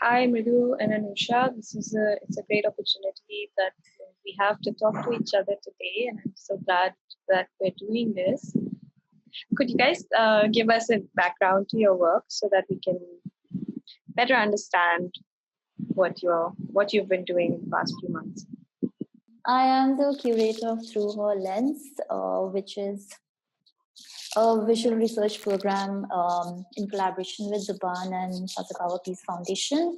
Hi, Mridu and Anusha. It's a great opportunity that we have to talk to each other today, and I'm so glad that we're doing this. Could you guys give us a background to your work so that we can better understand what you've been doing in the past few months? I am the curator of Through Her Lens, which is a visual research program in collaboration with Zubaan and Sasakawa Peace Foundation,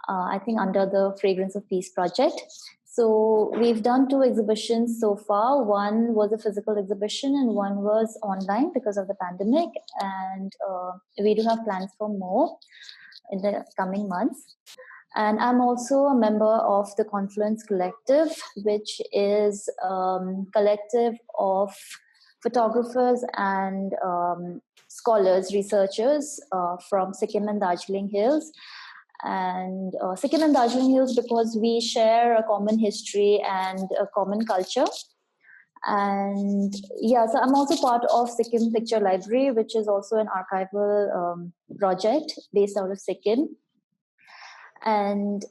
I think under the Fragrance of Peace project. So we've done 2 exhibitions so far. One was a physical exhibition and one was online because of the pandemic. And we do have plans for more in the coming months. And I'm also a member of the Confluence Collective, which is a collective of photographers and scholars, researchers from Sikkim and Darjeeling Hills. And Sikkim and Darjeeling Hills because we share a common history and a common culture. And yeah, so I'm also part of Sikkim Picture Library, which is also an archival project based out of Sikkim. And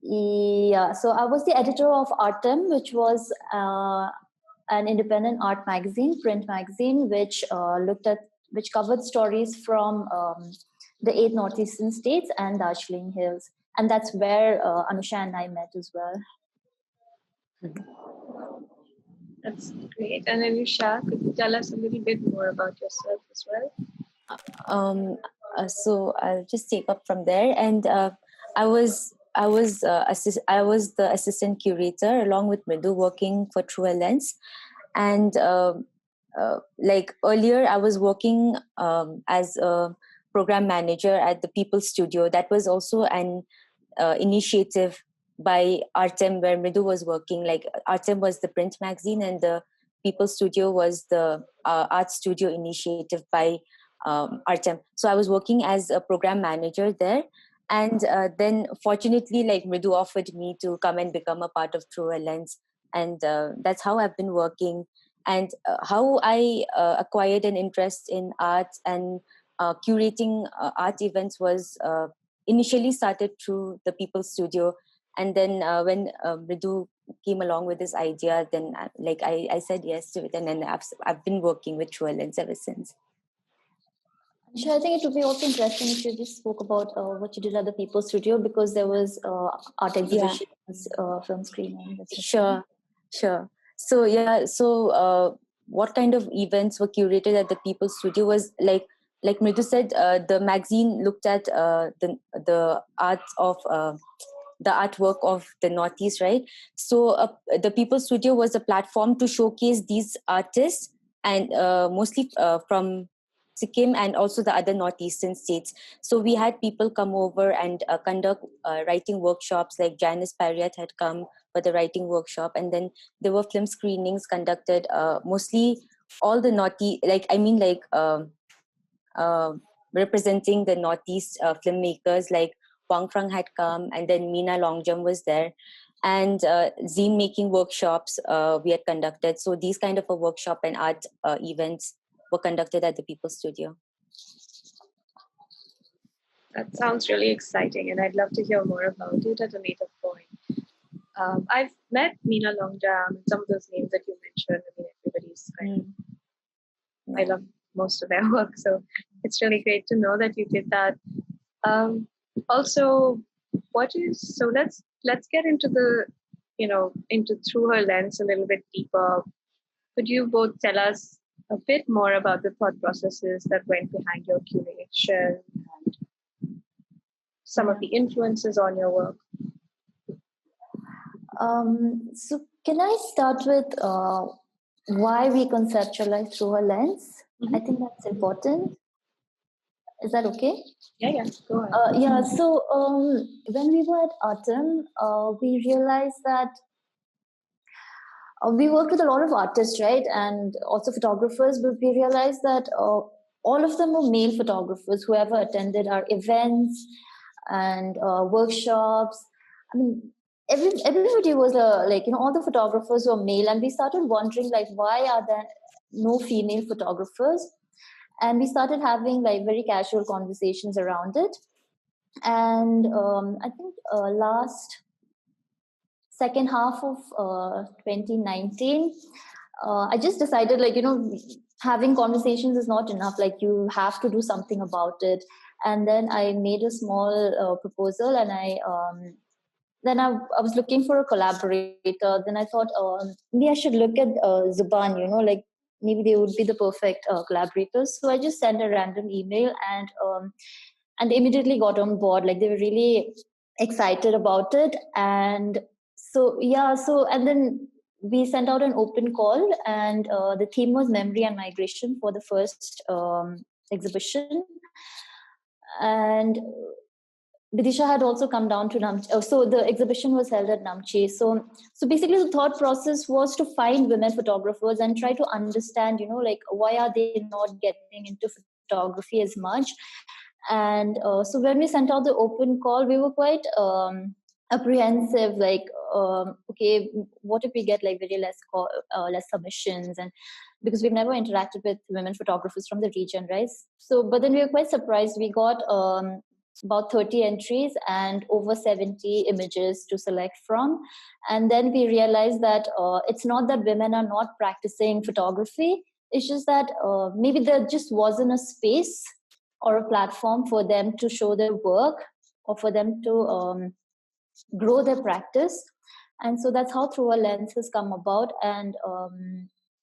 yeah, so I was the editor of ARTEM, which was an independent art magazine, print magazine, which covered stories from the 8 northeastern states and Darjeeling Hills, and that's where Anusha and I met as well. That's great. And Anusha, could you tell us a little bit more about yourself as well? So I'll just take up from there, and I was the assistant curator along with Mridu, working for Through a Lens, and like earlier I was working as a program manager at the People Studio. That was also an initiative by ARTEM where Mridu was working. Like ARTEM was the print magazine and the People Studio was the art studio initiative by ARTEM. So I was working as a program manager there. And then fortunately, like Mridu offered me to come and become a part of Through a Lens. And that's how I've been working. And how I acquired an interest in art and curating art events was initially started through the People Studio. And then when Mridu came along with this idea, then I said yes to it. And then I've been working with Through a Lens ever since. Sure, I think it would be also interesting if you just spoke about what you did at the People Studio, because there was art exhibitions, film screening. Sure. So what kind of events were curated at the People Studio was like Mridu said, the magazine looked at the art of the artwork of the Northeast, right? So the People Studio was a platform to showcase these artists, and mostly from Sikkim and also the other northeastern states. So we had people come over and conduct writing workshops. Like Janice Parriott had come for the writing workshop, and then there were film screenings conducted. Mostly all the representing the Northeast filmmakers, like Wang Frang had come, and then Meena Longjam was there, and zine making workshops we had conducted. So these kind of a workshop and art events were conducted at the People Studio. That sounds really exciting, and I'd love to hear more about it at a later point. I've met Meena Longjam and some of those names that you mentioned. I mean, everybody's I love most of their work, so it's really great to know that you did that. Also, let's get into into Through Her Lens a little bit deeper. Could you both tell us a bit more about the thought processes that went behind your curation and some of the influences on your work? So can I start with why we conceptualize Through a Lens? Mm-hmm. I think that's important. Is that okay? Yeah, go ahead. So when we were at ARTEM, we realized that we worked with a lot of artists, right? And also photographers, but we realized that all of them were male photographers, whoever attended our events and workshops. I mean, everybody was all the photographers were male, and we started wondering, like, why are there no female photographers? And we started having like very casual conversations around it. And I think last second half of 2019, I just decided, like, having conversations is not enough. Like, you have to do something about it. And then I made a small proposal, and I was looking for a collaborator. Then I thought, maybe I should look at Zubaan, like maybe they would be the perfect collaborators. So I just sent a random email, and they immediately got on board. Like, they were really excited about it. And so, yeah, and then we sent out an open call, and the theme was memory and migration for the first exhibition. And Vidisha had also come down to Namche. So the exhibition was held at Namche. So basically the thought process was to find women photographers and try to understand, like, why are they not getting into photography as much? And so when we sent out the open call, we were quite apprehensive, like, okay, what if we get like very less submissions? And because we've never interacted with women photographers from the region, right? So, but then we were quite surprised. We got about 30 entries and over 70 images to select from. And then we realized that it's not that women are not practicing photography. It's just that maybe there just wasn't a space or a platform for them to show their work, or for them to grow their practice. And so that's how Through a Lens has come about. And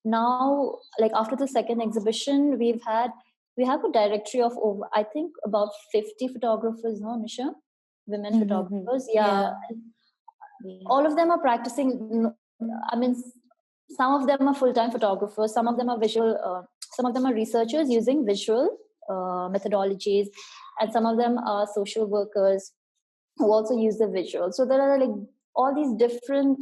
now, like, after the second exhibition, we have a directory of over, I think, about 50 photographers, no, Nisha? Women photographers, yeah. All of them are practicing. I mean, some of them are full-time photographers, some of them are some of them are researchers using visual methodologies, and some of them are social workers who also use the visual. So there are like all these different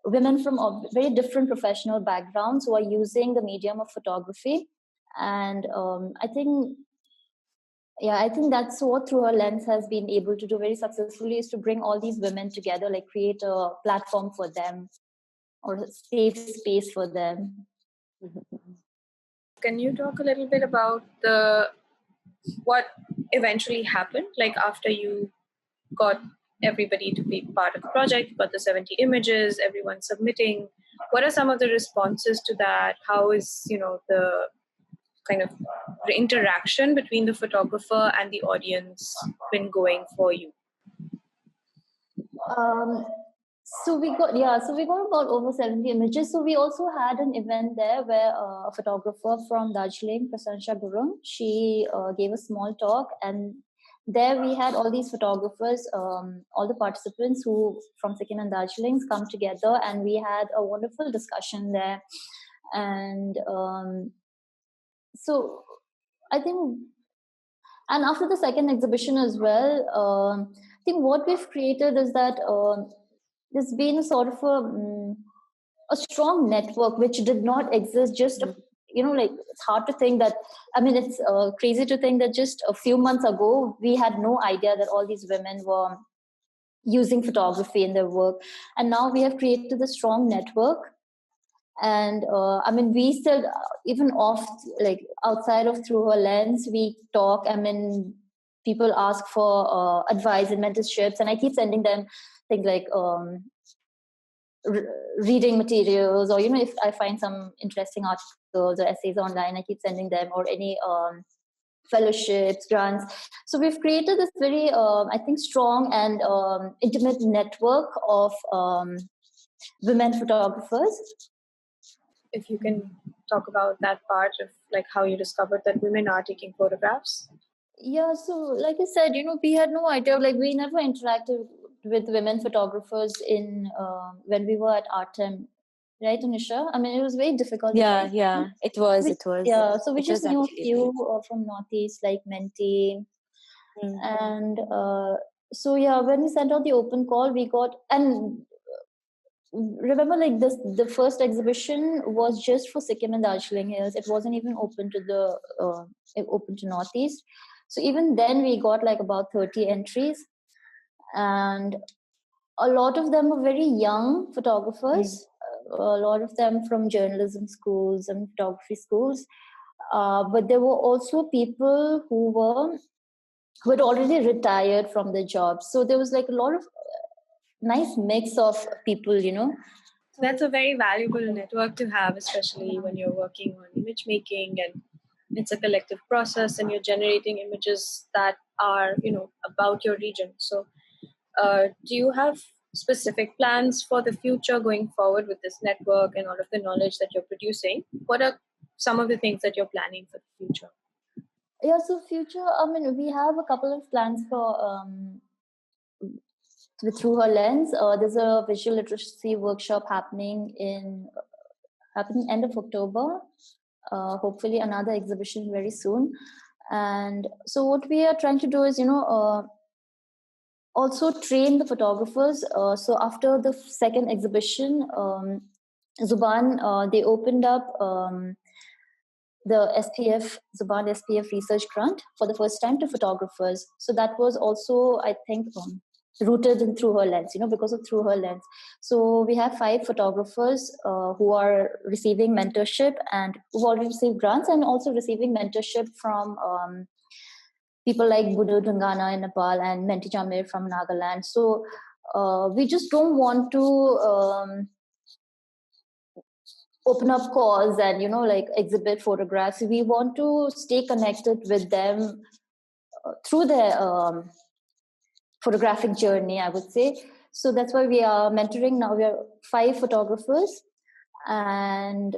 women from very different professional backgrounds who are using the medium of photography. And I think that's what Through a Lens has been able to do very successfully, is to bring all these women together, like create a platform for them or a safe space for them. Can you talk a little bit about what eventually happened, like after you got everybody to be part of the project, got the 70 images, everyone submitting? What are some of the responses to that? How is, the kind of the interaction between the photographer and the audience been going for you? So we got about over 70 images. So we also had an event there where a photographer from Darjeeling, Prasansha Gurung, she gave a small talk, and there we had all these photographers, all the participants who from Sikkim and Darjeeling come together, and we had a wonderful discussion there. And so I think, and after the second exhibition as well, I think what we've created is that there's been a sort of a strong network which did not exist just like, it's hard to think that, I mean, it's crazy to think that just a few months ago we had no idea that all these women were using photography in their work. And now we have created a strong network. And I mean, we still, even off, like outside of Through a Lens, we talk. I mean, people ask for advice and mentorships, and I keep sending them things like reading materials, or if I find some interesting articles or essays online, I keep sending them, or any fellowships, grants. So we've created this very I think strong and intimate network of women photographers. If you can talk about that part of like how you discovered that women are taking photographs. Yeah, so like I said, we had no idea, like we never interacted with women photographers in when we were at ARTEM, right, Anushya? I mean, it was very difficult. Yeah, it was. Yeah, so we just knew a few from Northeast, like Menti. And so yeah, when we sent out the open call, we got, and remember, like the first exhibition was just for Sikkim and Darjeeling Hills. It wasn't even open to Northeast. So even then we got like about 30 entries, and a lot of them were very young photographers, a lot of them from journalism schools and photography schools. But there were also people who were who had already retired from their jobs. So there was like a lot of nice mix of people, you know. So that's a very valuable network to have, especially when you're working on image making and it's a collective process and you're generating images that are, about your region. So do you have specific plans for the future going forward with this network and all of the knowledge that you're producing? What are some of the things that you're planning for the future? Yeah, so future, I mean, we have a couple of plans for through her lens. There's a visual literacy workshop happening end of October. Hopefully another exhibition very soon. And so what we are trying to do is, also train the photographers. So after the second exhibition, Zubaan, they opened up the Zubaan SPF research grant for the first time to photographers. So that was also, I think, rooted in Through Her Lens, because of Through Her Lens. So we have 5 photographers who are receiving mentorship and who've already received grants and also receiving mentorship from people like Budu Dungana in Nepal and Menti Jamir from Nagaland. So we just don't want to open up calls and, like exhibit photographs. We want to stay connected with them through their photographic journey, I would say. So that's why we are mentoring now. We are 5 photographers, and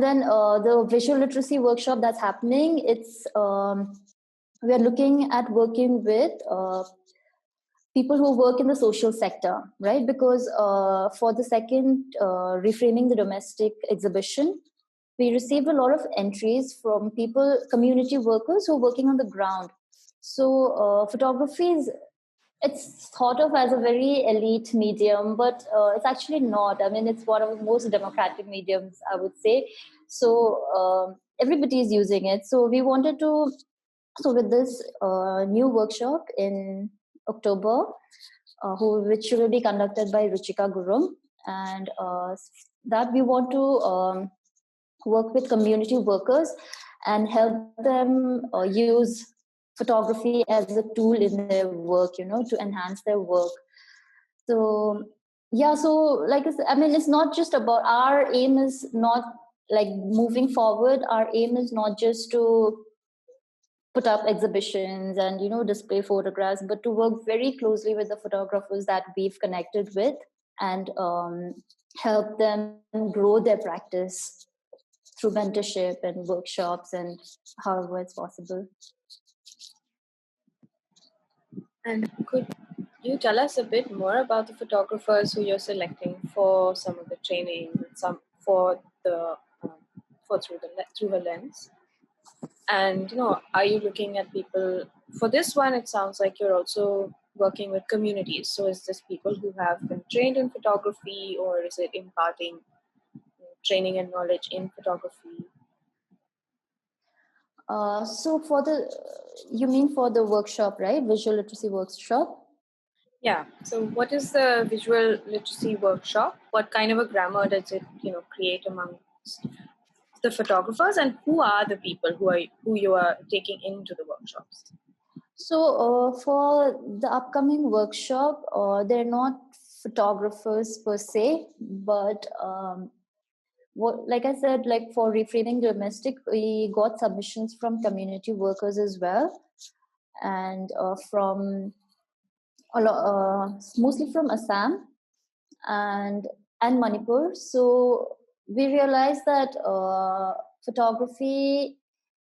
then the visual literacy workshop that's happening. It's we are looking at working with people who work in the social sector, right? Because for the second reframing the domestic exhibition, we received a lot of entries from people, community workers who are working on the ground. So photography it's thought of as a very elite medium, but it's actually not. I mean, it's one of the most democratic mediums, I would say. So everybody is using it. So we wanted to, so with this new workshop in October, which will be conducted by Ruchika Gurum, and that we want to work with community workers and help them use photography as a tool in their work, to enhance their work. So yeah, so like I mean, it's not just about, our aim is not like moving forward. Our aim is not just to put up exhibitions and display photographs, but to work very closely with the photographers that we've connected with and help them grow their practice through mentorship and workshops and however it's possible. And could you tell us a bit more about the photographers who you're selecting for some of the training, some for the for through the lens? And are you looking at people for this one? It sounds like you're also working with communities. So is this people who have been trained in photography, or is it imparting training and knowledge in photography? So you mean for the workshop, right? Visual literacy workshop? Yeah. So what is the visual literacy workshop? What kind of a grammar does it, create among the photographers, and who are the people who you are taking into the workshops? So for the upcoming workshop, they're not photographers per se, but like I said, like for reframing domestic, we got submissions from community workers as well, and from mostly from Assam and Manipur. So we realized that photography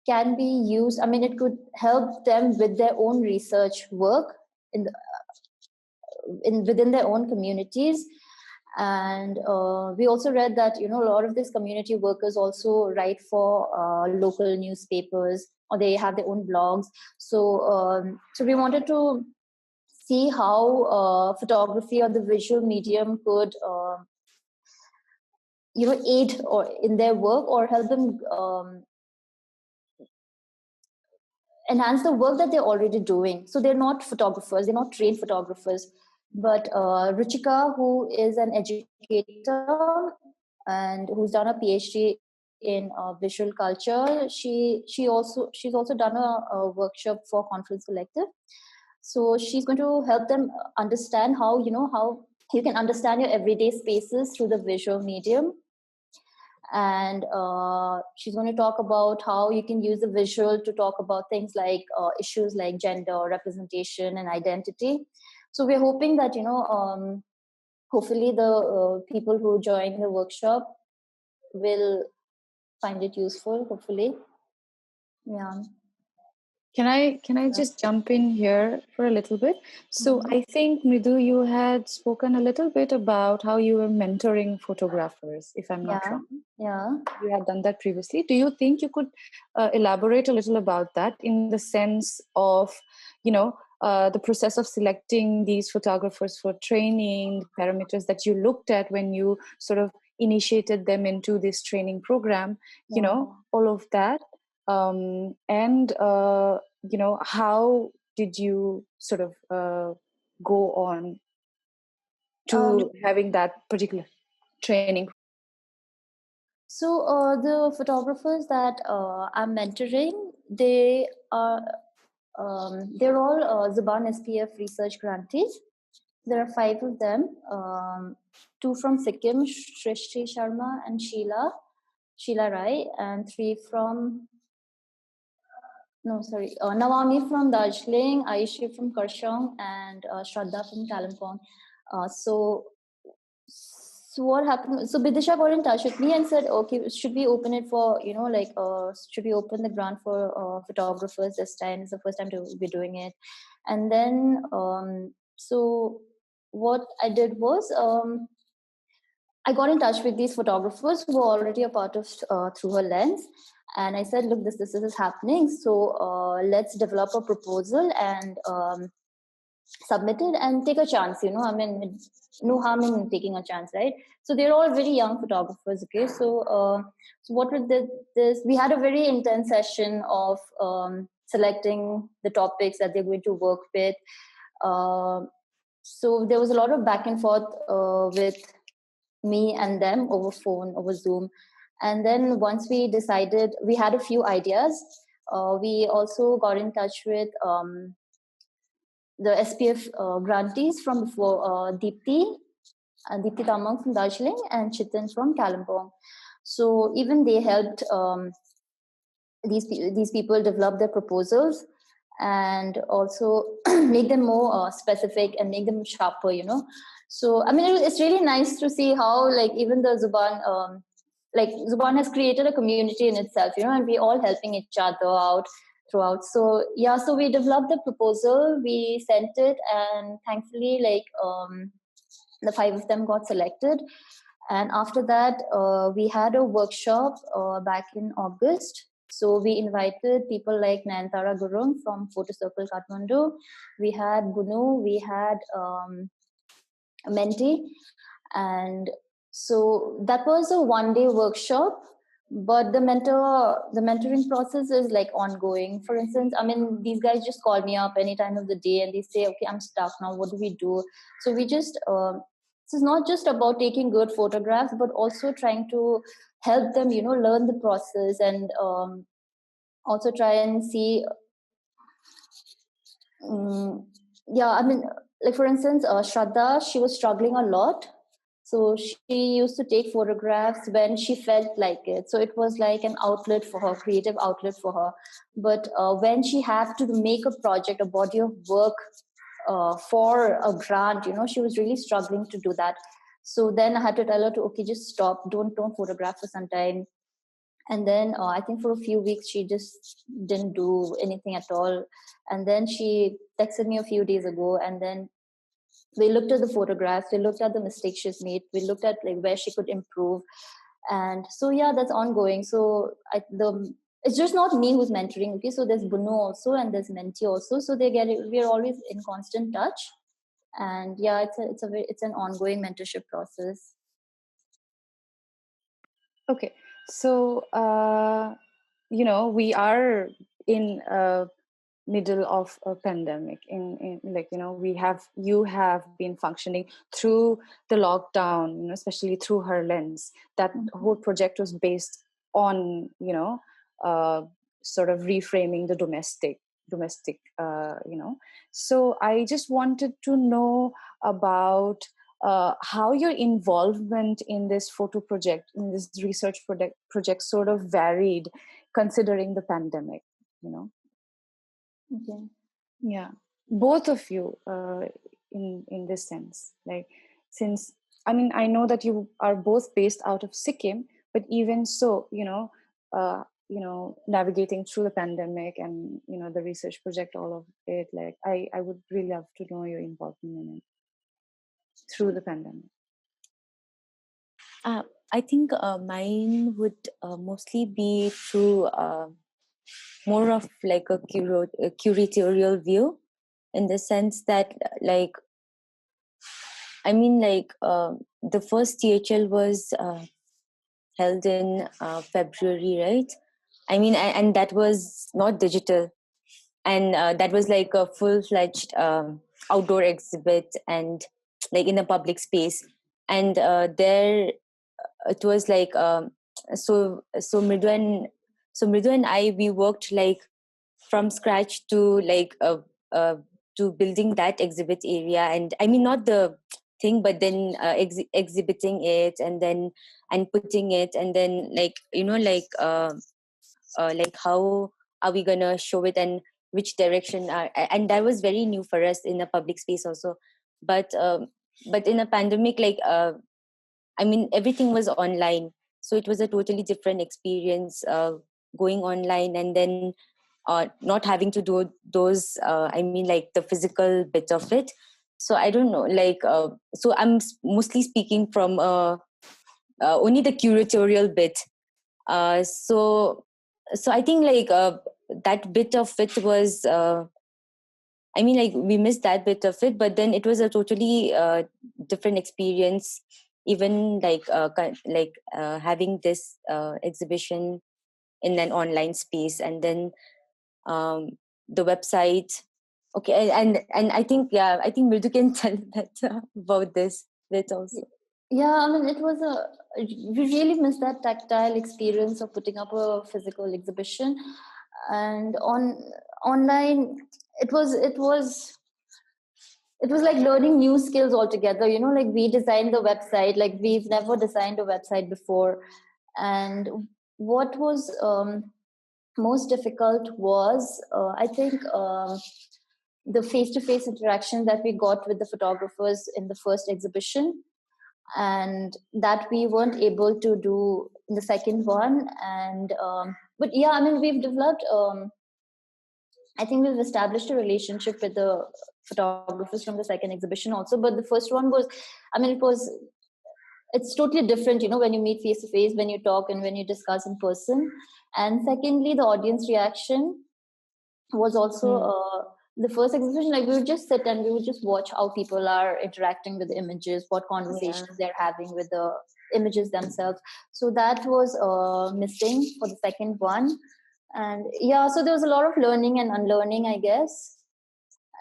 can be used. I mean, it could help them with their own research work within their own communities. And we also read that a lot of these community workers also write for local newspapers, or they have their own blogs. So so we wanted to see how photography or the visual medium could aid or in their work, or help them enhance the work that they're already doing. So they're not photographers, they're not trained photographers, but Ruchika, who is an educator and who's done a PhD in visual culture. She's also done a workshop for Confluence Collective. So she's going to help them understand how you can understand your everyday spaces through the visual medium. And she's going to talk about how you can use the visual to talk about things like issues like gender, representation, and identity. So we're hoping that hopefully the people who join the workshop will find it useful, hopefully. Yeah. Can I just jump in here for a little bit? So I think, Mridu, you had spoken a little bit about how you were mentoring photographers, if I'm not wrong. Yeah. You had done that previously. Do you think you could elaborate a little about that in the sense of, the process of selecting these photographers for training, the parameters that you looked at when you sort of initiated them into this training program, all of that? And how did you sort of go on to having that particular training? So the photographers that I'm mentoring, they're all Zubaan SPF research grantees. There are 5 of them, 2 from Sikkim, Shrishti Sharma and Sheila Rai, and 3 from Nawami from Darjeeling, Aisha from Karshong, and Shraddha from Kalimpong. So what happened? So Bidisha got in touch with me and said, okay, should we open it for, should we open the grant for photographers this time? It's the first time to be doing it. And then, so what I did was, I got in touch with these photographers who were already a part of Through Her Lens. And I said, look, this is happening. So let's develop a proposal and submit it and take a chance, no harm in taking a chance, right? So they're all very young photographers, okay? So what we did this, we had a very intense session of selecting the topics that they're going to work with. So there was a lot of back and forth with me and them over phone, over Zoom. And then once we decided, we had a few ideas. We also got in touch with the SPF grantees from before, Deepthi Tamang from Darjeeling and Chitin from Kalimpong. So even they helped these people develop their proposals and also make them more specific and make them sharper, So, it's really nice to see how, even the Zubaan, Zubaan has created a community in itself, and we're all helping each other out throughout. So, so we developed the proposal, we sent it, and thankfully, the 5 of them got selected. And after that, we had a workshop back in August. So we invited people like Nayantara Gurung from Photo Circle Kathmandu. We had Bunu, we had Menti. And so that was a one-day workshop. But the mentoring process is ongoing. For instance, these guys just call me up any time of the day and they say, okay, I'm stuck now. What do we do? So we just, this is not just about taking good photographs, but also trying to help them, learn the process and also try and see. For instance, Shraddha, she was struggling a lot. So she used to take photographs when she felt like it. So it was like an outlet for her, creative outlet for her. But when she had to make a project, a body of work for a grant, she was really struggling to do that. So then I had to tell her to, okay, just stop, don't photograph for some time. And then I think for a few weeks, she just didn't do anything at all. And then she texted me a few days ago, and then we looked at the photographs, we looked at the mistakes she's made, we looked at where she could improve. And so, that's ongoing. So it's just not me who's mentoring, okay? So there's Bunu also, and there's Menti also. So we're always in constant touch. And it's an ongoing mentorship process. Okay. So, we are in middle of a pandemic you have been functioning through the lockdown, especially Through Her Lens. That whole project was based on, sort of reframing the domestic, So I just wanted to know about how your involvement in this photo project, in this research project sort of varied considering the pandemic, Okay. Yeah, both of you, in this sense, like, since, I mean, I know that you are both based out of Sikkim, but even so, navigating through the pandemic and, the research project, all of it, like, I would really love to know your involvement in it through the pandemic. I think mine would mostly be through more of like a curatorial view, in the sense that, like, I mean, like, the first THL was held in February, right? I mean, and that was not digital, and that was like a full-fledged outdoor exhibit, and like in a public space, and there it was like so Mridu and I, we worked like from scratch to like to building that exhibit area, and I mean, not the thing, but then exhibiting it, and then and putting it, and then like, like how are we gonna show it, and which direction and that was very new for us in a public space also. But in a pandemic, like, I mean, everything was online, so it was a totally different experience, going online, and then not having to do those, I mean, like the physical bit of it. So I don't know, like, so I'm mostly speaking from only the curatorial bit. So I think, like, that bit of it was, I mean, like, we missed that bit of it, but then it was a totally different experience, even like having this exhibition in an online space, and then the website. Okay, and I think, yeah, I think Mridu can tell that about this bit also. Yeah, I mean, we really missed that tactile experience of putting up a physical exhibition, and online, it was like learning new skills altogether. Like, we designed the website, like we've never designed a website before, and what was most difficult was, I think, the face-to-face interaction that we got with the photographers in the first exhibition, and that we weren't able to do in the second one. And but yeah, I mean, we've developed, I think we've established a relationship with the photographers from the second exhibition also. But the first one was, I mean, it's totally different, when you meet face to face, when you talk and when you discuss in person. And secondly, the audience reaction was also the first exhibition. Like, we would just sit and we would just watch how people are interacting with the images, what conversations they're having with the images themselves. So that was missing for the second one. And yeah, so there was a lot of learning and unlearning, I guess.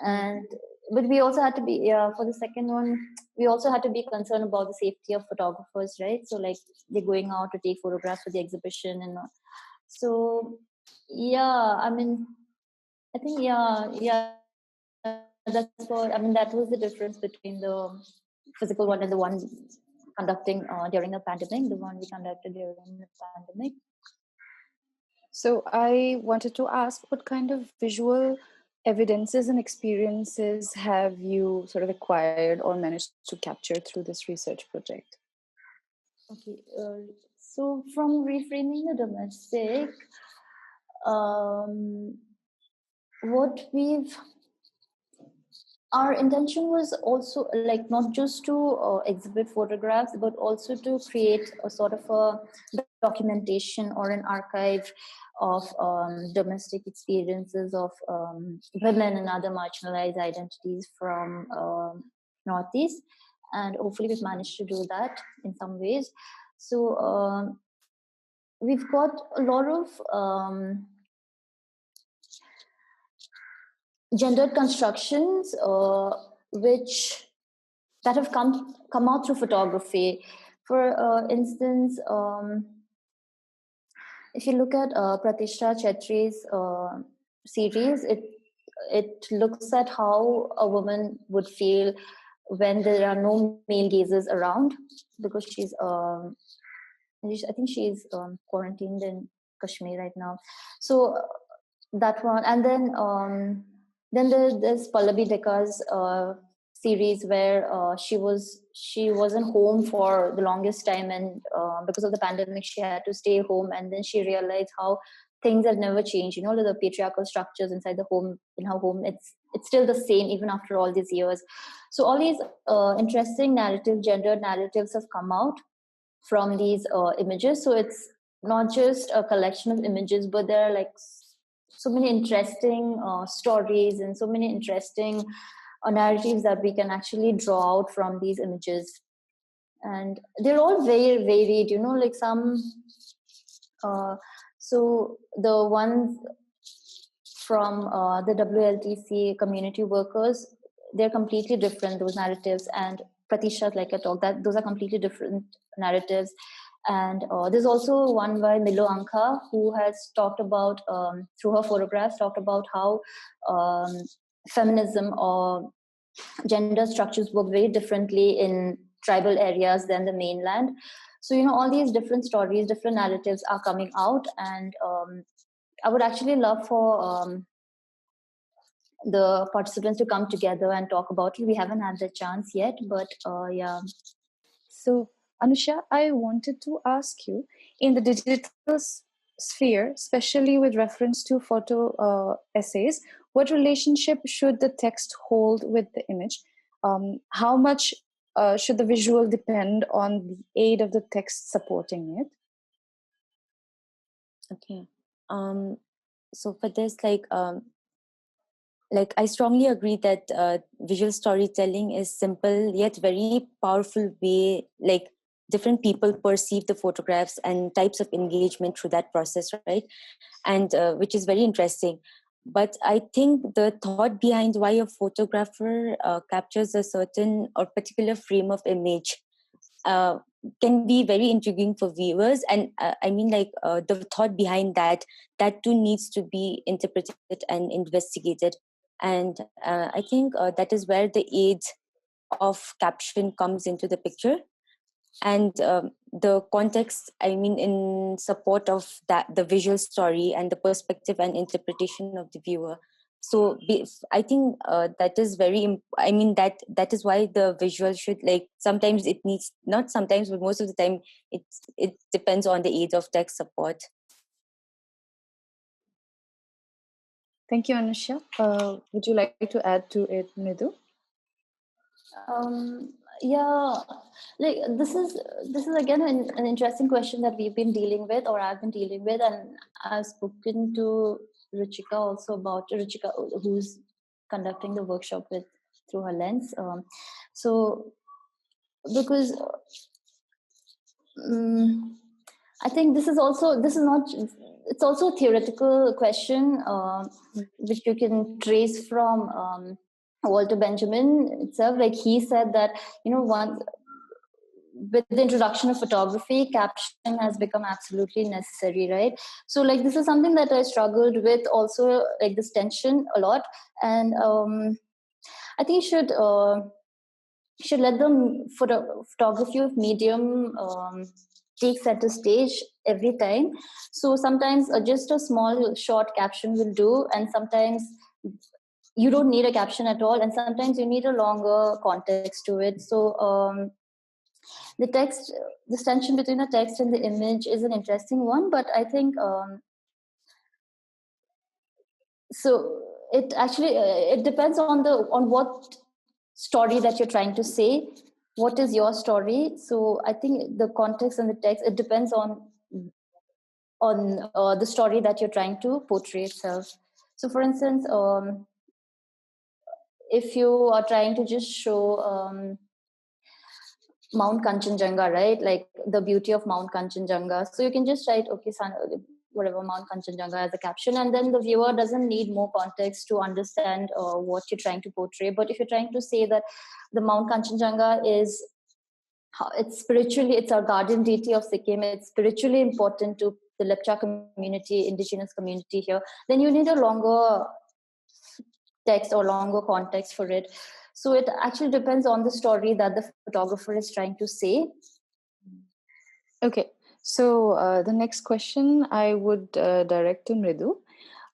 And but we also had to be, for the second one, we also had to be concerned about the safety of photographers, right? So, like, they're going out to take photographs for the exhibition and all. So yeah, I mean, I think, that's what, I mean, that was the difference between the physical one and the one conducting during the pandemic, the one we conducted during the pandemic. So I wanted to ask, what kind of visual evidences and experiences have you sort of acquired or managed to capture through this research project? Okay, so from reframing the domestic, our intention was also, like, not just to exhibit photographs, but also to create a sort of a documentation or an archive of domestic experiences of women and other marginalized identities from Northeast. And hopefully we've managed to do that in some ways. So we've got a lot of gendered constructions which that have come out through photography. For instance, if you look at Pratishtha Chetri's series, it looks at how a woman would feel when there are no male gazes around, because I think she's quarantined in Kashmir right now. So that one, and then there's Pallavi Dekka's series where she wasn't home for the longest time, and because of the pandemic she had to stay home, and then she realized how things have never changed. You know, the patriarchal structures inside the home, in her home, it's still the same even after all these years. So all these interesting narratives, gendered narratives, have come out from these images. So it's not just a collection of images, but there are like so many interesting stories and so many interesting narratives that we can actually draw out from these images. And they're all very varied, you know, like some so the ones from the WLTC community workers, they're completely different, those narratives. And Pratisha, like I talked, that those are completely different narratives. And there's also one by Milo Ankha, who has talked about, through her photographs, talked about how feminism or gender structures work very differently in tribal areas than the mainland. So, you know, all these different stories, different narratives are coming out. And I would actually love for the participants to come together and talk about it. We haven't had the chance yet, but yeah. So, Anushya, I wanted to ask you, in the digital sphere, especially with reference to photo essays, what relationship should the text hold with the image? How much should the visual depend on the aid of the text supporting it? Okay. So for this, like I strongly agree that visual storytelling is simple yet very powerful way, like different people perceive the photographs and types of engagement through that process, right? And which is very interesting. But I think the thought behind why a photographer captures a certain or particular frame of image can be very intriguing for viewers. And I mean, like the thought behind that too needs to be interpreted and investigated. And I think that is where the aid of caption comes into the picture. And the context, I mean, in support of that, the visual story and the perspective and interpretation of the viewer. So I think that is I mean, that is why the visual should, like, sometimes it needs, not sometimes, but most of the time it depends on the aid of text support. Thank you, Anushya. Would you like to add to it, Mridu? Yeah, like this is again an interesting question that we've been dealing with, or I've been dealing with, and I've spoken to Ruchika also about Ruchika, who's conducting the workshop with through her lens. So because I think this is not, it's also a theoretical question which you can trace from Walter Benjamin itself. Like he said that, you know, once with the introduction of photography, caption has become absolutely necessary, right? So like this is something that I struggled with also, like this tension a lot. And I think you should let the photography of medium take center stage every time. So sometimes just a small short caption will do, and sometimes you don't need a caption at all, and sometimes you need a longer context to it. So the tension between the text and the image is an interesting one, but I think so it actually it depends on what story that you're trying to say. What is your story? So I think the context and the text, it depends on the story that you're trying to portray itself. So for instance, if you are trying to just show Mount Kanchenjunga, right? Like the beauty of Mount Kanchenjunga. So you can just write, okay, whatever, Mount Kanchenjunga as a caption, and then the viewer doesn't need more context to understand what you're trying to portray. But if you're trying to say that the Mount Kanchenjunga it's spiritually, it's our guardian deity of Sikkim, it's spiritually important to the Lepcha community, indigenous community here, then you need a longer text or longer context for it. So it actually depends on the story that the photographer is trying to say. Okay, so the next question I would direct to Mridu.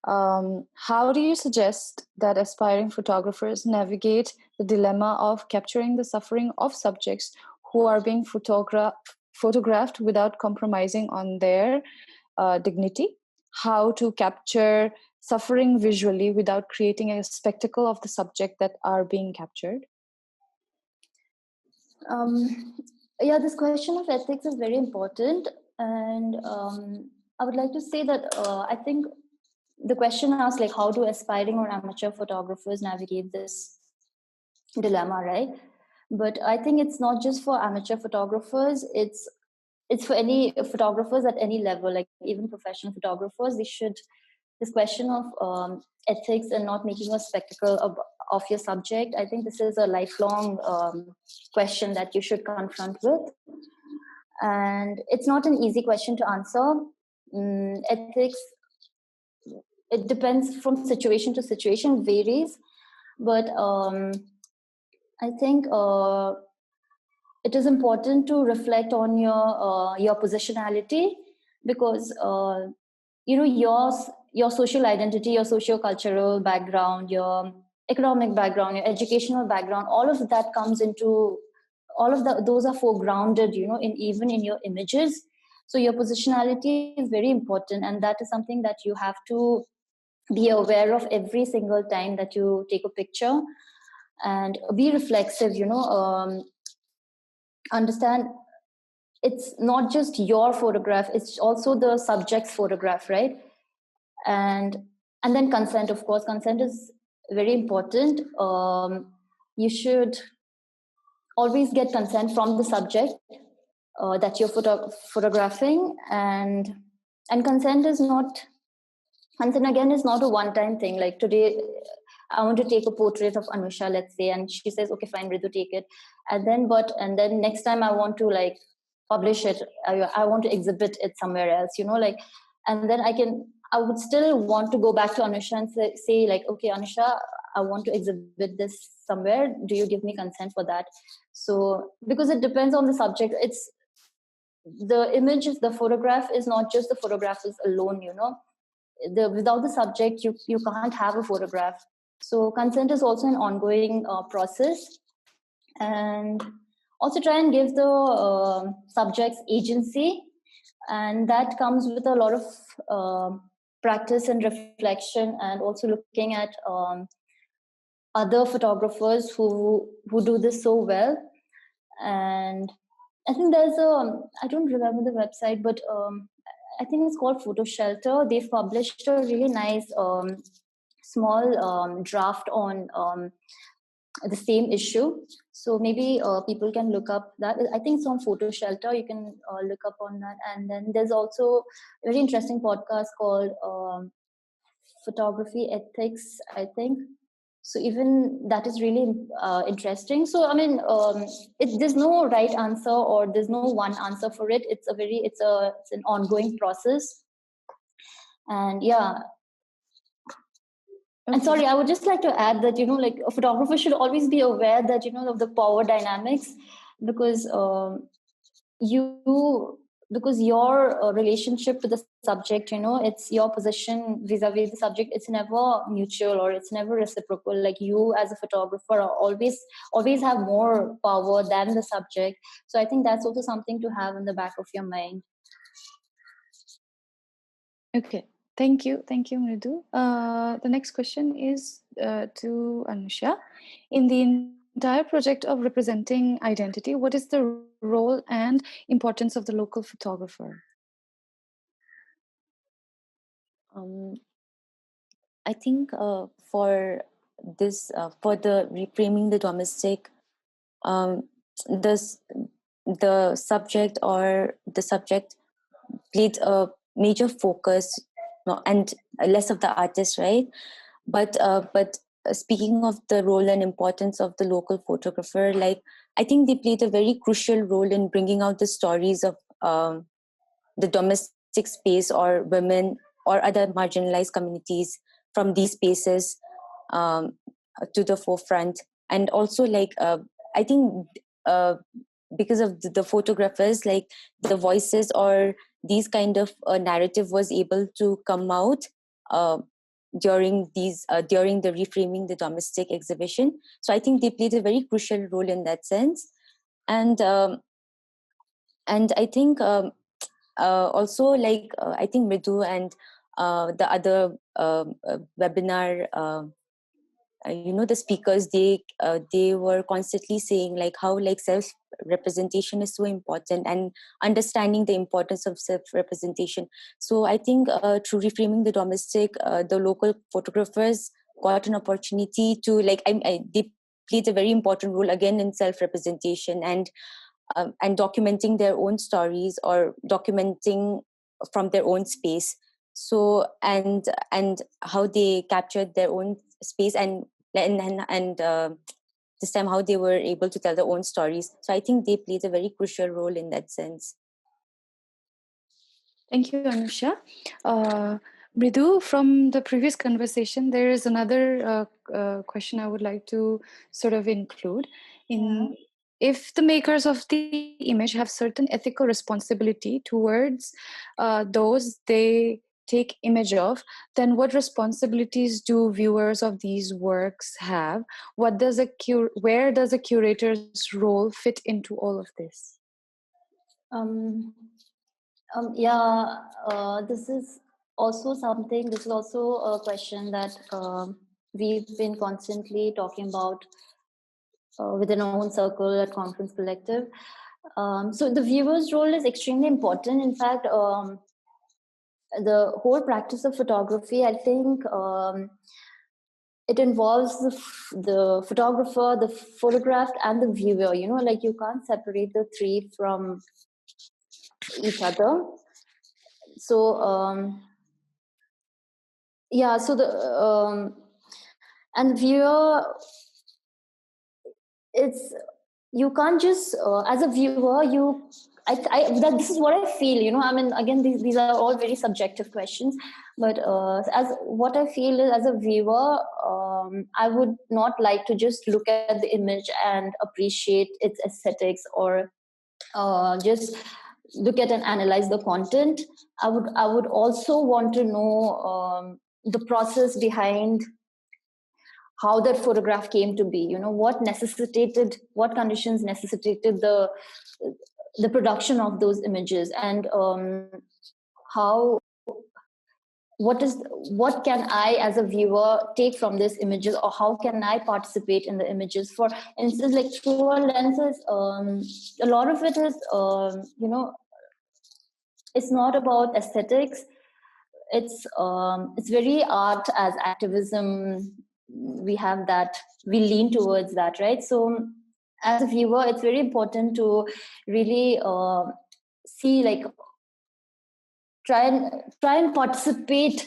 How do you suggest that aspiring photographers navigate the dilemma of capturing the suffering of subjects who are being photographed without compromising on their dignity? How to capture suffering visually without creating a spectacle of the subject that are being captured? Yeah, this question of ethics is very important. And I would like to say that I think the question asks, like, how do aspiring or amateur photographers navigate this dilemma, right? But I think it's not just for amateur photographers, it's for any photographers at any level, like even professional photographers. This question of ethics and not making a spectacle of your subject, I think this is a lifelong question that you should confront with. And it's not an easy question to answer. Ethics, it depends from situation to situation, varies. But I think it is important to reflect on your positionality, because your social identity, your socio-cultural background, your economic background, your educational background, all of that comes into those are foregrounded, even in your images. So your positionality is very important, and that is something that you have to be aware of every single time that you take a picture, and be reflexive, understand it's not just your photograph, it's also the subject's photograph, right? And then consent, of course. Consent is very important. You should always get consent from the subject that you're photographing, and consent again is not a one-time thing. Like today I want to take a portrait of Anusha, let's say, and she says, okay, fine, Mridu, take it. And then next time I want to like publish it, I want to exhibit it somewhere else, and then I would still want to go back to Anusha and say like, okay, Anusha, I want to exhibit this somewhere. Do you give me consent for that? So, because it depends on the subject. It's the image, the photograph is not just the photographers alone, without the subject, you can't have a photograph. So consent is also an ongoing process, and also try and give the subjects agency, and that comes with a lot of practice and reflection, and also looking at other photographers who do this so well. And I think there's I don't remember the website, but I think it's called Photo Shelter. They've published a really nice small draft on the same issue. So maybe people can look up that. I think it's on Photo Shelter. You can look up on that. And then there's also a very interesting podcast called Photography Ethics, I think. So even that is really interesting. So I mean, there's no right answer, or there's no one answer for it. It's an ongoing process. And yeah. And sorry, I would just like to add that, like a photographer should always be aware that, of the power dynamics, because your relationship to the subject, it's your position vis-a-vis the subject. It's never mutual, or it's never reciprocal. Like you as a photographer always have more power than the subject. So I think that's also something to have in the back of your mind. Okay. Thank you, Mridu. The next question is to Anusha. In the entire project of representing identity, what is the role and importance of the local photographer? I think for this, for the reframing the domestic, the subject played a major focus, and less of the artist, right? But speaking of the role and importance of the local photographer, like I think they played a very crucial role in bringing out the stories of the domestic domestic space or women or other marginalized communities from these spaces to the forefront. And also like I think because of the photographers, like the voices or these kind of narrative was able to come out during the reframing the domestic exhibition. So I think they played a very crucial role in that sense. And I think also like I think Mridu and the other webinar the speakers, they were constantly saying like how like self representation is so important and understanding the importance of self representation. So I think through reframing the domestic, the local photographers got an opportunity to like they played a very important role again in self representation and documenting their own stories or documenting from their own space. So and how they captured their own space and this time how they were able to tell their own stories. So I think they played a very crucial role in that sense. Thank you, Anushya. Mridu, from the previous conversation, there is another question I would like to sort of include. If the makers of the image have certain ethical responsibility towards those they take image of, then what responsibilities do viewers of these works have? Where does a curator's role fit into all of this? This is also something. This is also a question that we've been constantly talking about within our own circle at Confluence Collective. So the viewer's role is extremely important. In fact, the whole practice of photography, I think, it involves the photographer, the photographed, and the viewer. Like you can't separate the three from each other. So so the and viewer, it's, you can't just as a viewer this is what I feel. I mean, again, these are all very subjective questions, but as what I feel is, as a viewer, I would not like to just look at the image and appreciate its aesthetics or just look at and analyze the content. I would also want to know the process behind how that photograph came to be. What conditions necessitated the production of those images, and what can I as a viewer take from these images, or how can I participate in the images? For instance, like through our lenses, a lot of it is it's not about aesthetics. It's very art as activism. We lean towards that, right? So as a viewer, it's very important to really see, like, try and participate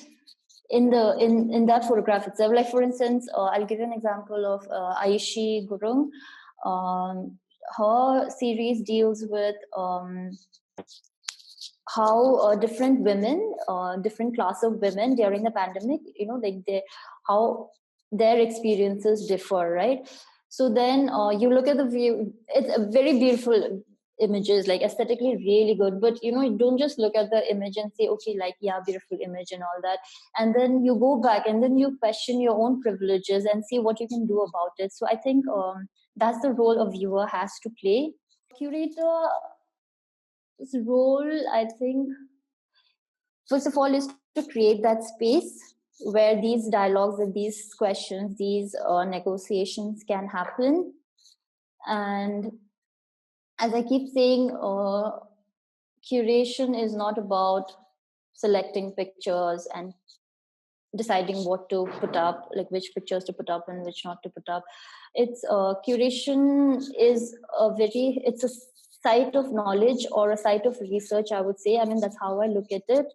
in that photograph itself. Like, for instance, I'll give you an example of Aishi Gurung. Her series deals with how different women, different class of women during the pandemic, how their experiences differ, right? So then you look at the view, it's a very beautiful images, like aesthetically really good, but you don't just look at the image and say, okay, like, yeah, beautiful image and all that, and then you go back and then you question your own privileges and see what you can do about it. So I think that's the role a viewer has to play. Curator role, I think, first of all, is to create that space where these dialogues and these questions, these negotiations can happen. And as I keep saying, curation is not about selecting pictures and deciding what to put up, like which pictures to put up and which not to put up. It's curation is it's a site of knowledge or a site of research, I would say. I mean, that's how I look at it.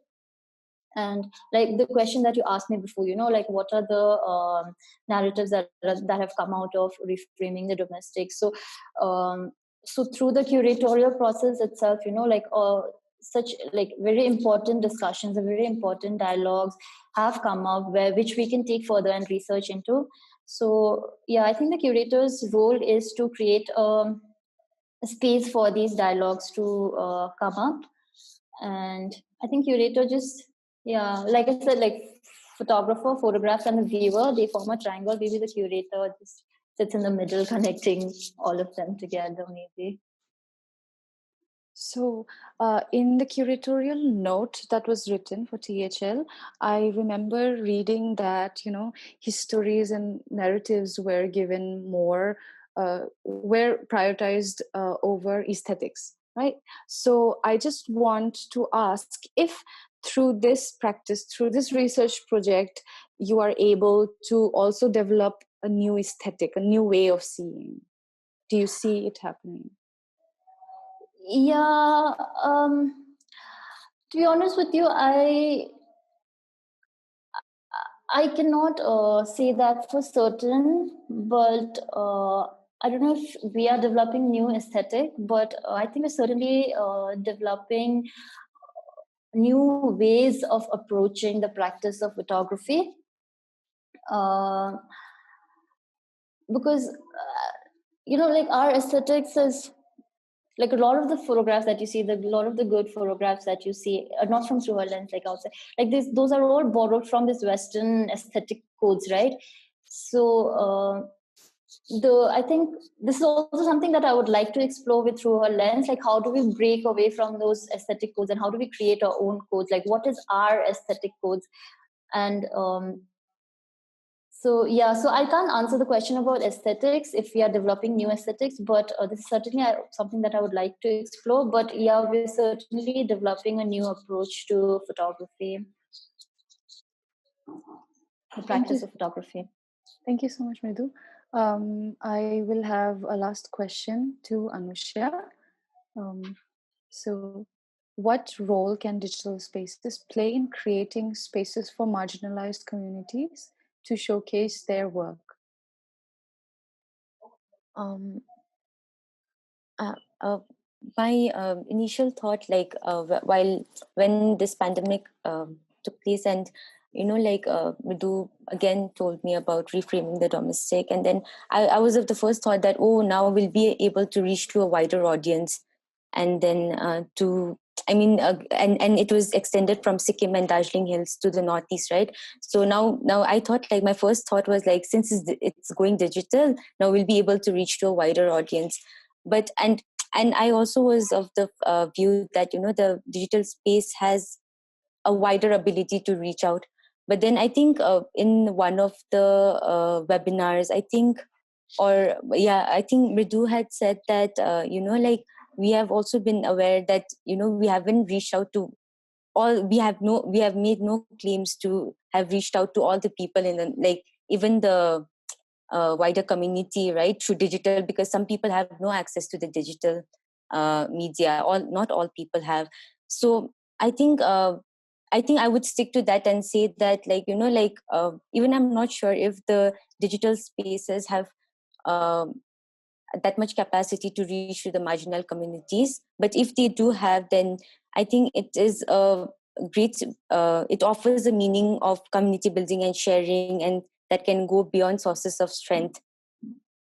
And like the question that you asked me before, like what are the narratives that have come out of reframing the domestic? So so through the curatorial process itself, like such like very important discussions and very important dialogues have come up which we can take further and research into. So yeah, I think the curator's role is to create a space for these dialogues to come up. And I think curator just, yeah, like I said, like photographer photographs and the viewer, they form a triangle. Maybe the curator just sits in the middle connecting all of them together, maybe. So, in the curatorial note that was written for THL, I remember reading that, histories and narratives were given more, were prioritized over aesthetics, right? So, I just want to ask if through this practice, through this research project, you are able to also develop a new aesthetic, a new way of seeing. Do you see it happening? Yeah, to be honest with you, I cannot say that for certain, but I don't know if we are developing new aesthetic, but I think we're certainly developing new ways of approaching the practice of photography. Because like our aesthetics is like a lot of the photographs that you see, a lot of the good photographs that you see are not from through a lens, like outside. Like this, those are all borrowed from this Western aesthetic codes, right? So I think this is also something that I would like to explore with through her lens. Like, how do we break away from those aesthetic codes and how do we create our own codes? Like, what is our aesthetic codes? And so I can't answer the question about aesthetics if we are developing new aesthetics, but this is certainly something that I would like to explore. But yeah, we're certainly developing a new approach to photography, the practice of photography. Thank you so much, Mridu. I will have a last question to Anushya. So, what role can digital spaces play in creating spaces for marginalized communities to showcase their work? My initial thought, when this pandemic took place, and Mridu again told me about reframing the domestic, and then I was of the first thought that now we'll be able to reach to a wider audience, and then and it was extended from Sikkim and Darjeeling Hills to the Northeast, right? So now I thought, like, my first thought was like, since it's going digital, now we'll be able to reach to a wider audience. But and I also was of the view that the digital space has a wider ability to reach out. But then I think in one of the webinars, I think Mridu had said that we have also been aware that we haven't reached out to all. We have made no claims to have reached out to all the people in even the wider community, right, through digital, because some people have no access to the digital media. Not all people have. So I think I would stick to that and say that, even I'm not sure if the digital spaces have that much capacity to reach to the marginal communities. But if they do have, then I think it is a great. It offers a meaning of community building and sharing, and that can go beyond sources of strength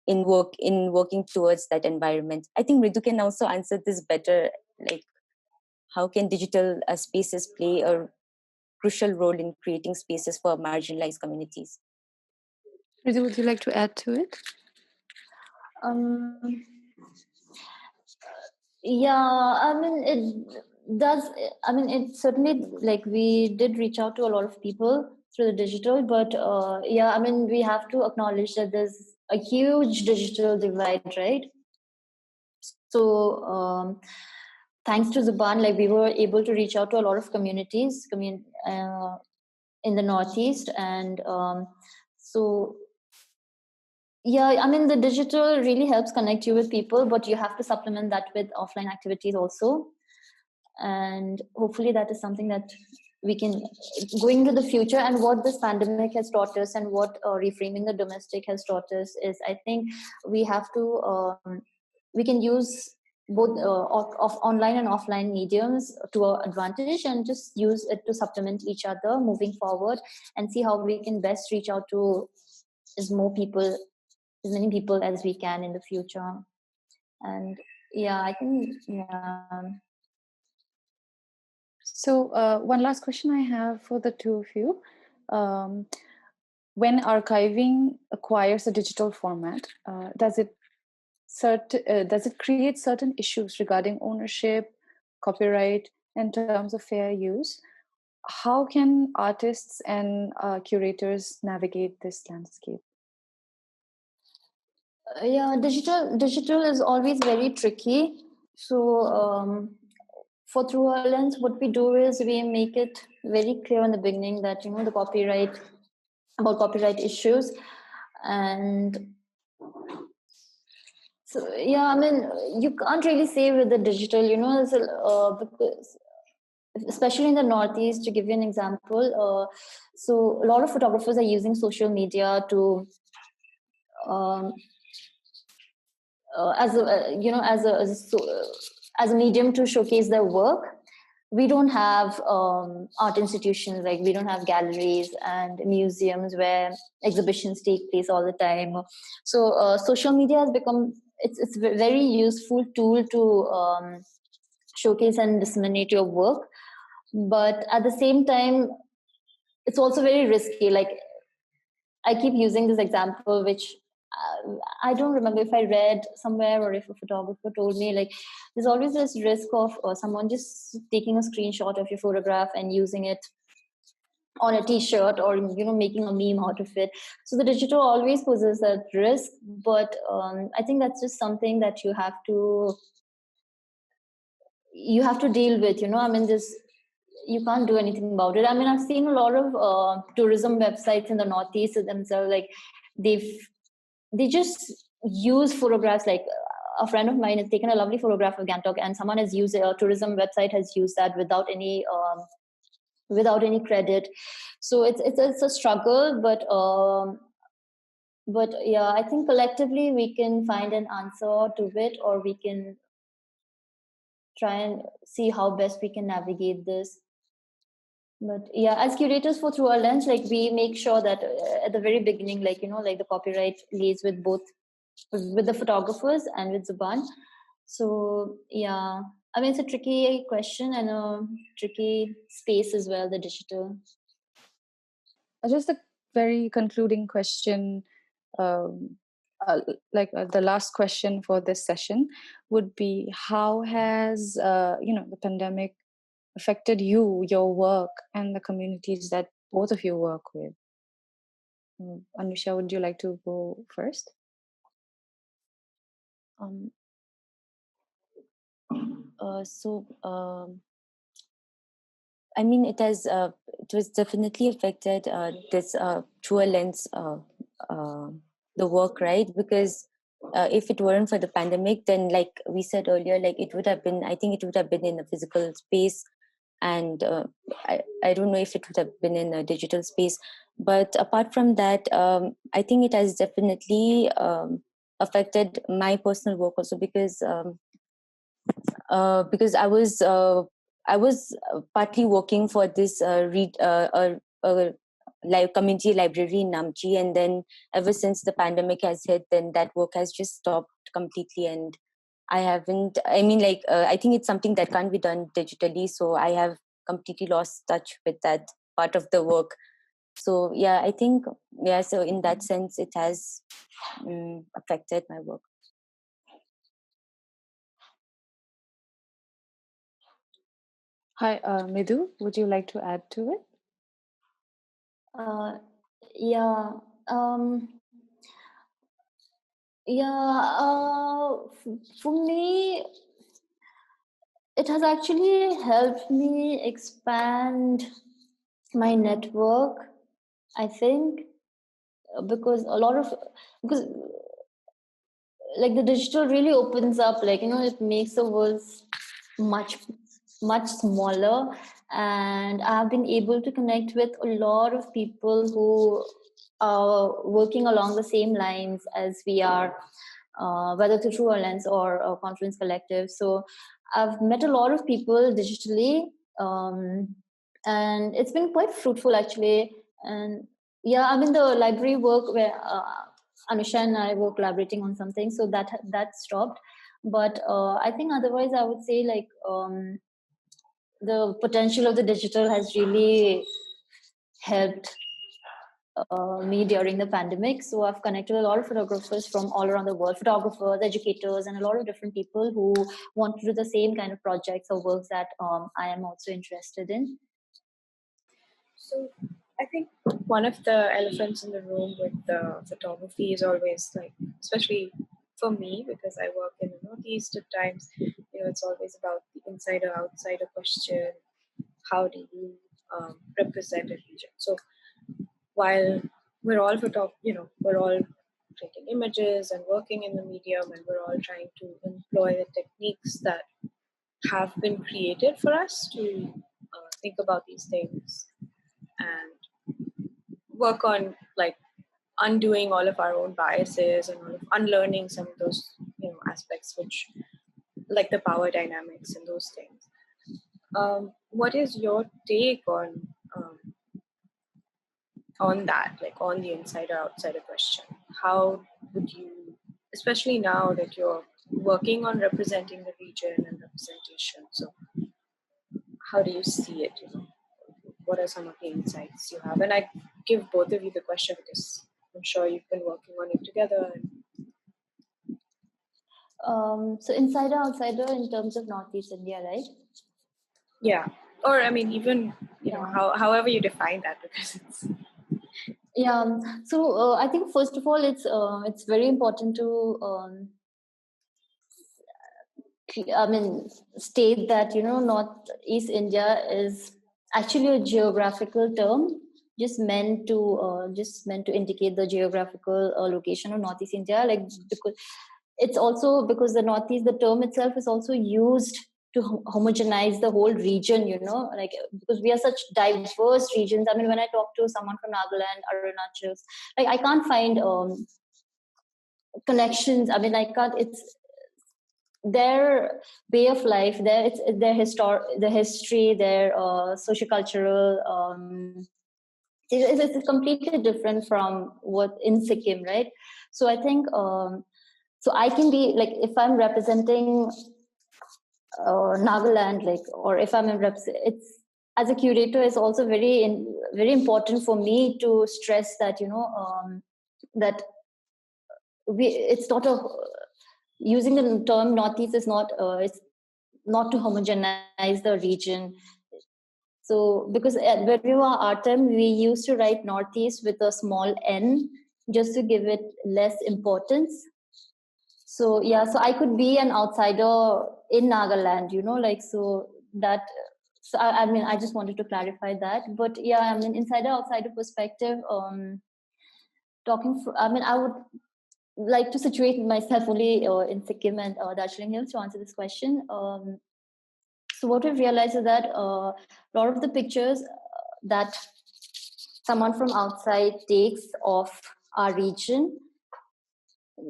in working towards that environment. I think Mridu can also answer this better. Like, how can digital spaces play a crucial role in creating spaces for marginalized communities? Mridu, would you like to add to it? Yeah, I mean, it certainly, like, we did reach out to a lot of people through the digital, but I mean, we have to acknowledge that there's a huge digital divide, right? So thanks to Zubaan, like, we were able to reach out to a lot of communities in the Northeast. And I mean, the digital really helps connect you with people, but you have to supplement that with offline activities also. And hopefully that is something that we can, going into the future, and what this pandemic has taught us and what reframing the domestic has taught us is, I think we have to, we can use both of online and offline mediums to our advantage, and just use it to supplement each other moving forward, and see how we can best reach out to as many people as we can in the future. And yeah, I think, yeah. So one last question I have for the two of you. When archiving acquires a digital format, does it create certain issues regarding ownership, copyright, in terms of fair use? How can artists and curators navigate this landscape? Yeah, digital is always very tricky. So for Through Our Lens, what we do is we make it very clear in the beginning that, you know, the copyright issues. And so, yeah, I mean, you can't really say with the digital, you know, because especially in the Northeast, to give you an example, so a lot of photographers are using social media to as a medium to showcase their work. We don't have art institutions, like we don't have galleries and museums where exhibitions take place all the time. So social media has become it's a very useful tool to showcase and disseminate your work, but at the same time it's also very risky. Like, I keep using this example, which I don't remember if I read somewhere or if a photographer told me, like, there's always this risk of someone just taking a screenshot of your photograph and using it on a t-shirt, or, you know, making a meme out of it. So the digital always poses that risk, but I think that's just something that you have to deal with, you know. I mean, you can't do anything about it. I mean, I've seen a lot of tourism websites in the Northeast themselves, like they just use photographs. Like, a friend of mine has taken a lovely photograph of Gangtok, and someone has used a tourism website has used that without any credit. So it's a struggle, but yeah, I think collectively we can find an answer to it, or we can try and see how best we can navigate this. But yeah, as curators for Through Our Lens, like, we make sure that at the very beginning, like, you know, like the copyright lays with the photographers and with Zubaan. So yeah, I mean, it's a tricky question and a tricky space as well, the digital. Just a very concluding question, the last question for this session would be, how has the pandemic affected you, your work, and the communities that both of you work with? Anushya, would you like to go first? I mean, it was definitely affected this Through a Lens, the work, right? Because if it weren't for the pandemic, then, like we said earlier, like, it would have been, I think it would have been in a physical space, and I don't know if it would have been in a digital space. But apart from that, I think it has definitely affected my personal work also, because I was partly working for this community library in Namchi, and then ever since the pandemic has hit, then that work has just stopped completely, and I haven't. I mean, like, I think it's something that can't be done digitally, so I have completely lost touch with that part of the work. So yeah, I think, yeah. So in that sense, it has affected my work. Hi, Mridu, would you like to add to it? Yeah. For me, it has actually helped me expand my network, I think, because like, the digital really opens up, like, you know, it makes the world much smaller, and I've been able to connect with a lot of people who are working along the same lines as we are. whether through True Lens or Confluence Collective. So I've met a lot of people digitally, and it's been quite fruitful actually. And yeah, I'm in the library work where Anushya and I were collaborating on something, so that stopped. But I think otherwise, I would say like the potential of the digital has really helped me during the pandemic. So I've connected a lot of photographers from all around the world, photographers, educators, and a lot of different people who want to do the same kind of projects or works that I am also interested in. So I think one of the elephants in the room with the photography is always like, especially for me, because I work in the Northeast at times, it's always about the insider outsider question. How do you represent a region? So while we're all we're all creating images and working in the medium, and we're all trying to employ the techniques that have been created for us to think about these things and work on like undoing all of our own biases and all of unlearning some of those aspects, which like the power dynamics and those things. What is your take on that, like on the insider outsider question? How would you, especially now that you're working on representing the region and representation, so how do you see it? What are some of the insights you have? And I give both of you the question because I'm sure you've been working on it together. So insider outsider in terms of Northeast India, right? Yeah, or I mean, even however you define that, because it's So I think first of all, it's very important to state that Northeast India is actually a geographical term, just meant to indicate the geographical location of Northeast India. Like because it's also because the Northeast, the term itself is also used to homogenize the whole region. Like because we are such diverse regions. I mean, when I talk to someone from Nagaland, Arunachal, like I can't find connections. I mean, I can't. It's their way of life, their history, their sociocultural. It's completely different from what in Sikkim, right? So I think so I can be like, if I'm representing Nagaland, like, or if I'm it's as a curator, it's also very important for me to stress that that it's not a using the term Northeast is not it's not to homogenize the region. So because when we were ARTEM, we used to write Northeast with a small n just to give it less importance. So so I could be an outsider in Nagaland, so that. So I mean, I just wanted to clarify that. But I mean, insider outsider perspective. I would like to situate myself only in Sikkim and Darjeeling Hills to answer this question. So what we've realized is that a lot of the pictures that someone from outside takes of our region,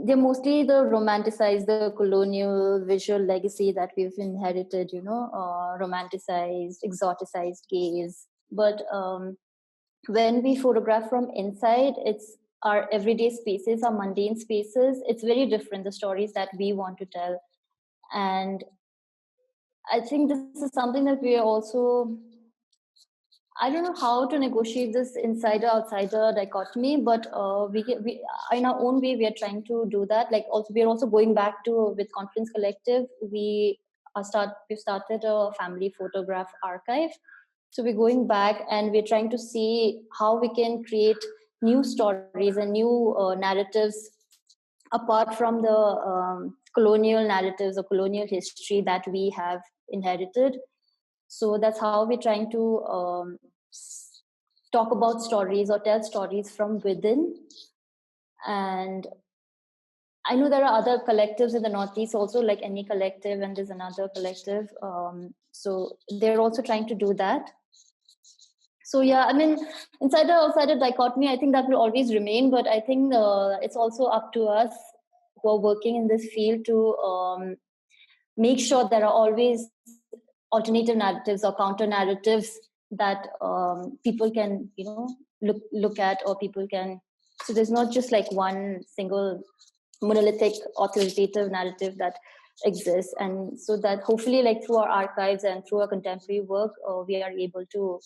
they're mostly the romanticized, the colonial visual legacy that we've inherited, romanticized, exoticized gaze. But when we photograph from inside, it's our everyday spaces, our mundane spaces. It's very different, the stories that we want to tell. And I think this is something that we are also, I don't know how to negotiate this insider-outsider dichotomy, but we in our own way, we are trying to do that. Like also, we are also going back to, with Confluence Collective, we've started a family photograph archive. So we're going back and we're trying to see how we can create new stories and new narratives apart from the colonial narratives or colonial history that we have inherited. So that's how we're trying to talk about stories or tell stories from within. And I know there are other collectives in the Northeast also, like Any Collective, and there's another collective. So they're also trying to do that. So I mean, insider-outsider dichotomy, I think that will always remain, but I think it's also up to us who are working in this field to make sure there are always alternative narratives or counter narratives that people can, look at, or people can. So there's not just like one single monolithic authoritative narrative that exists, and so that hopefully, like through our archives and through our contemporary work, we are able to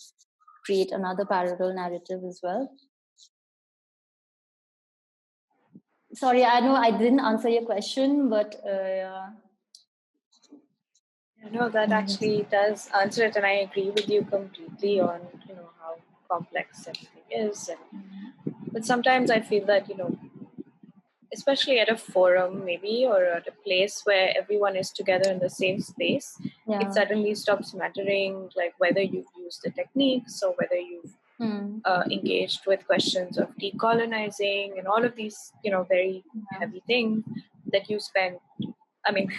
create another parallel narrative as well. Sorry, I know I didn't answer your question, but No, that actually does answer it, and I agree with you completely on how complex everything is. But sometimes I feel that especially at a forum maybe, or at a place where everyone is together in the same space, it suddenly stops mattering like whether you've used the techniques or whether you've engaged with questions of decolonizing and all of these very heavy things that you spend. I mean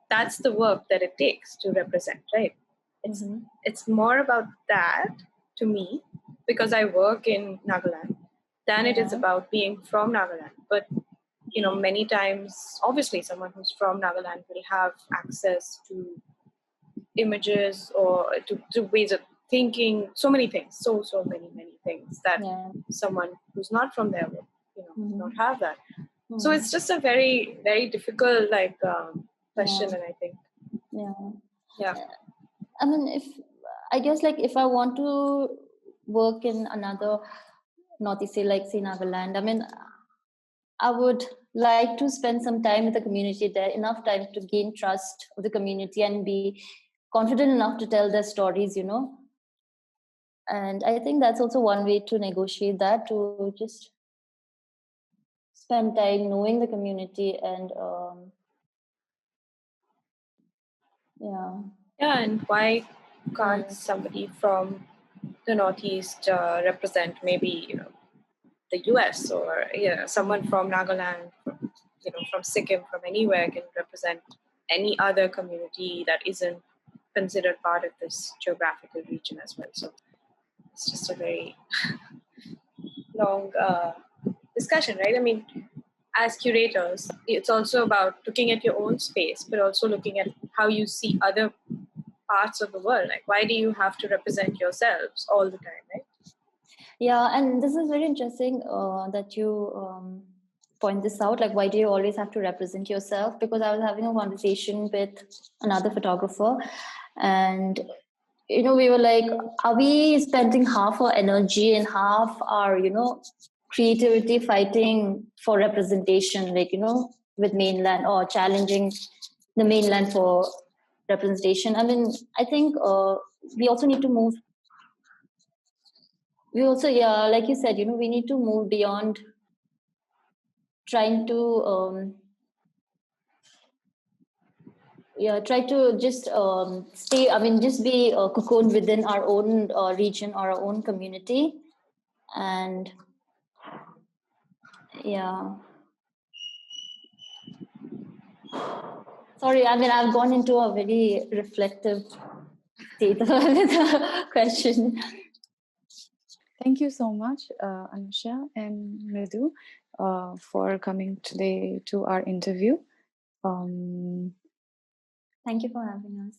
that's the work that it takes to represent, right? It's more about that to me, because I work in Nagaland, than it is about being from Nagaland. But many times, obviously, someone who's from Nagaland will have access to images or to ways of thinking, so many things, so many things that someone who's not from there would not have that. So it's just a very, very difficult question, and I think I mean, I guess if I want to work in another Northeast, say Nagaland, I mean, I would like to spend some time with the community there, enough time to gain trust of the community and be confident enough to tell their stories, And I think that's also one way to negotiate that, to just spend time knowing the community and and why can't somebody from the Northeast represent maybe the US, or someone from Nagaland, from Sikkim, from anywhere can represent any other community that isn't considered part of this geographical region as well. So it's just a very long discussion, right? I mean, as curators, it's also about looking at your own space, but also looking at how you see other parts of the world. Like, why do you have to represent yourselves all the time, right? Yeah, and this is very interesting that you point this out. Like, why do you always have to represent yourself? Because I was having a conversation with another photographer, and we were like, are we spending half our energy and half our creativity fighting for representation, with mainland, or challenging the mainland for representation? I mean, I think we also need to move. We also, like you said, we need to move beyond trying to try to just stay, I mean, just be cocooned within our own region or our own community. And sorry, I mean, I've gone into a very reflective state with the question. Thank you so much, Anushya and Mridu, for coming today to our interview. Thank you for having us.